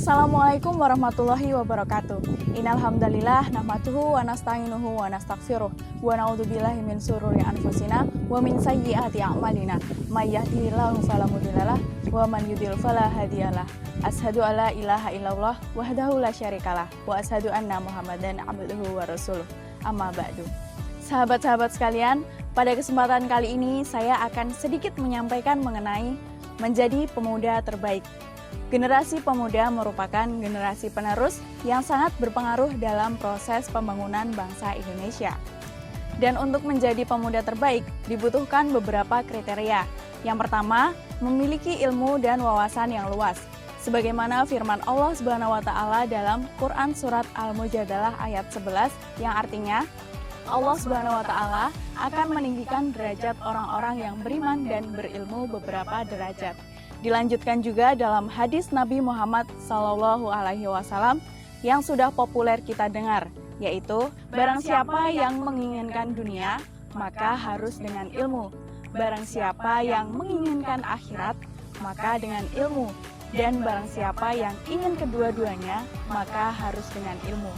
Assalamualaikum warahmatullahi wabarakatuh. Innal hamdalillah nahmaduhu wa nasta'inuhu wa nastaghfiruh wa na'udzubillahi min syururi anfusina wa min sayyiati a'malina. May yahdihillahu fala mudhillalah wa man yudhlil fala hadiyalah. Asyhadu alla ilaha illallah wahdahu la syarikalah wa asyhadu anna Muhammadan abduhu wa rasuluh. Amma ba'du. Sahabat-sahabat sekalian, pada kesempatan kali ini saya akan sedikit menyampaikan mengenai menjadi pemuda terbaik. Generasi pemuda merupakan generasi penerus yang sangat berpengaruh dalam proses pembangunan bangsa Indonesia. Dan untuk menjadi pemuda terbaik dibutuhkan beberapa kriteria. Yang pertama, memiliki ilmu dan wawasan yang luas. Sebagaimana firman Allah SWT dalam Quran Surat Al-Mujadalah ayat 11 yang artinya, Allah SWT akan meninggikan derajat orang-orang yang beriman dan berilmu beberapa derajat. Dilanjutkan juga dalam hadis Nabi Muhammad SAW yang sudah populer kita dengar, yaitu barang siapa yang menginginkan dunia, maka harus dengan ilmu. Barang siapa yang menginginkan akhirat, maka dengan ilmu. Dan barang siapa yang ingin kedua-duanya, maka harus dengan ilmu.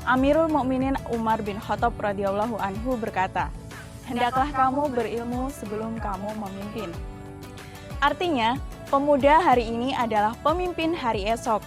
Amirul Mukminin Umar bin Khattab radhiyallahu anhu berkata, "Hendaklah kamu berilmu sebelum kamu memimpin." Artinya, pemuda hari ini adalah pemimpin hari esok.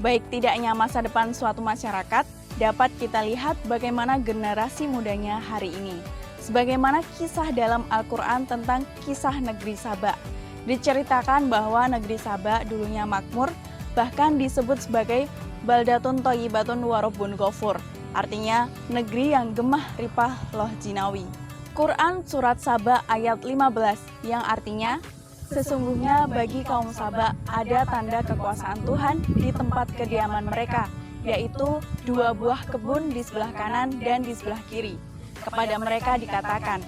Baik tidaknya masa depan suatu masyarakat, dapat kita lihat bagaimana generasi mudanya hari ini. Sebagaimana kisah dalam Al-Quran tentang kisah negeri Saba. Diceritakan bahwa negeri Saba dulunya makmur, bahkan disebut sebagai Baldatun Thayyibatun wa Rabbun Ghafur. Artinya, negeri yang gemah ripah loh jinawi. Quran Surat Saba ayat 15 yang artinya, sesungguhnya bagi kaum Saba ada tanda kekuasaan Tuhan di tempat kediaman mereka, yaitu 2 buah kebun di sebelah kanan dan di sebelah kiri. Kepada mereka dikatakan,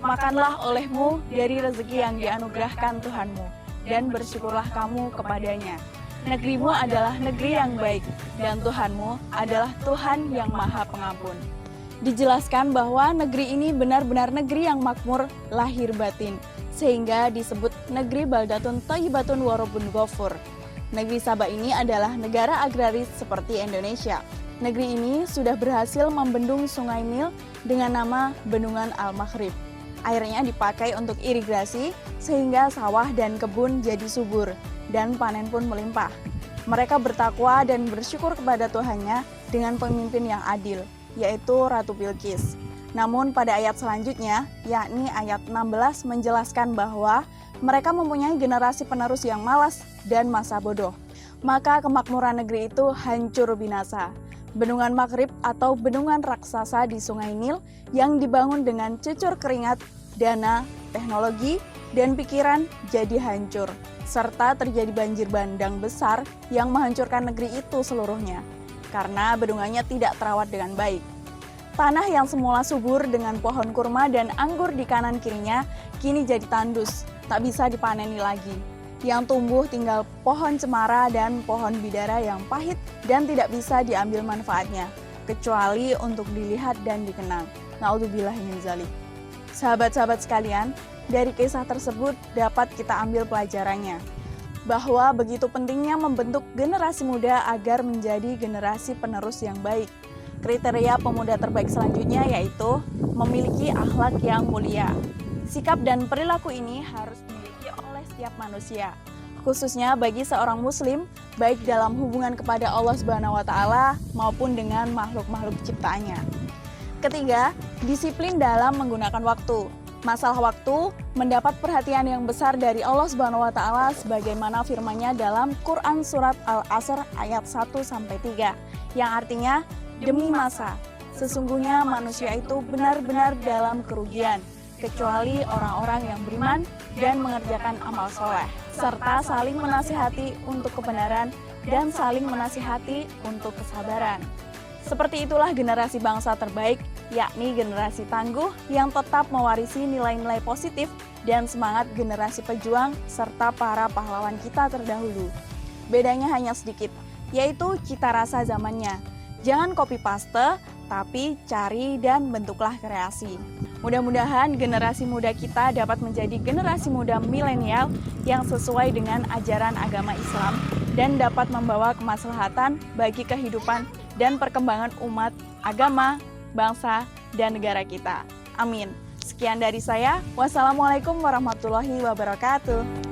makanlah olehmu dari rezeki yang dianugerahkan Tuhanmu, dan bersyukurlah kamu kepadanya. Negerimu adalah negeri yang baik, dan Tuhanmu adalah Tuhan yang Maha Pengampun. Dijelaskan bahwa negeri ini benar-benar negeri yang makmur lahir batin, sehingga disebut negeri Baldatun Thayyibatun wa Rabbun Ghafur. Negeri Saba ini adalah negara agraris seperti Indonesia. Negeri ini sudah berhasil membendung Sungai Nil dengan nama Bendungan Al-Maghrib. Airnya dipakai untuk irigasi sehingga sawah dan kebun jadi subur dan panen pun melimpah. Mereka bertakwa dan bersyukur kepada Tuhannya dengan pemimpin yang adil, yaitu Ratu Bilqis. Namun pada ayat selanjutnya, yakni ayat 16 menjelaskan bahwa mereka mempunyai generasi penerus yang malas dan masa bodoh. Maka kemakmuran negeri itu hancur binasa. Bendungan Maghrib atau bendungan raksasa di Sungai Nil yang dibangun dengan cucur keringat, dana, teknologi, dan pikiran jadi hancur. Serta terjadi banjir bandang besar yang menghancurkan negeri itu seluruhnya. Karena bendungannya tidak terawat dengan baik. Tanah yang semula subur dengan pohon kurma dan anggur di kanan kirinya kini jadi tandus, tak bisa dipaneni lagi. Yang tumbuh tinggal pohon cemara dan pohon bidara yang pahit dan tidak bisa diambil manfaatnya, kecuali untuk dilihat dan dikenang. Na'udzubillahi min dzalik. Sahabat-sahabat sekalian, dari kisah tersebut dapat kita ambil pelajarannya, bahwa begitu pentingnya membentuk generasi muda agar menjadi generasi penerus yang baik. Kriteria pemuda terbaik selanjutnya yaitu memiliki akhlak yang mulia. Sikap dan perilaku ini harus dimiliki oleh setiap manusia, khususnya bagi seorang muslim, baik dalam hubungan kepada Allah SWT maupun dengan makhluk-makhluk ciptaannya. Ketiga, disiplin dalam menggunakan waktu. Masalah waktu mendapat perhatian yang besar dari Allah SWT sebagaimana firman-Nya dalam Quran Surat Al-Asr ayat 1-3 yang artinya, demi masa, sesungguhnya manusia itu benar-benar dalam kerugian, kecuali orang-orang yang beriman dan mengerjakan amal soleh, serta saling menasihati untuk kebenaran dan saling menasihati untuk kesabaran. Seperti itulah generasi bangsa terbaik, yakni generasi tangguh yang tetap mewarisi nilai-nilai positif dan semangat generasi pejuang serta para pahlawan kita terdahulu. Bedanya hanya sedikit, yaitu cita rasa zamannya. Jangan copy paste, tapi cari dan bentuklah kreasi. Mudah-mudahan generasi muda kita dapat menjadi generasi muda milenial yang sesuai dengan ajaran agama Islam dan dapat membawa kemaslahatan bagi kehidupan dan perkembangan umat, agama, bangsa, dan negara kita. Amin. Sekian dari saya. Wassalamualaikum warahmatullahi wabarakatuh.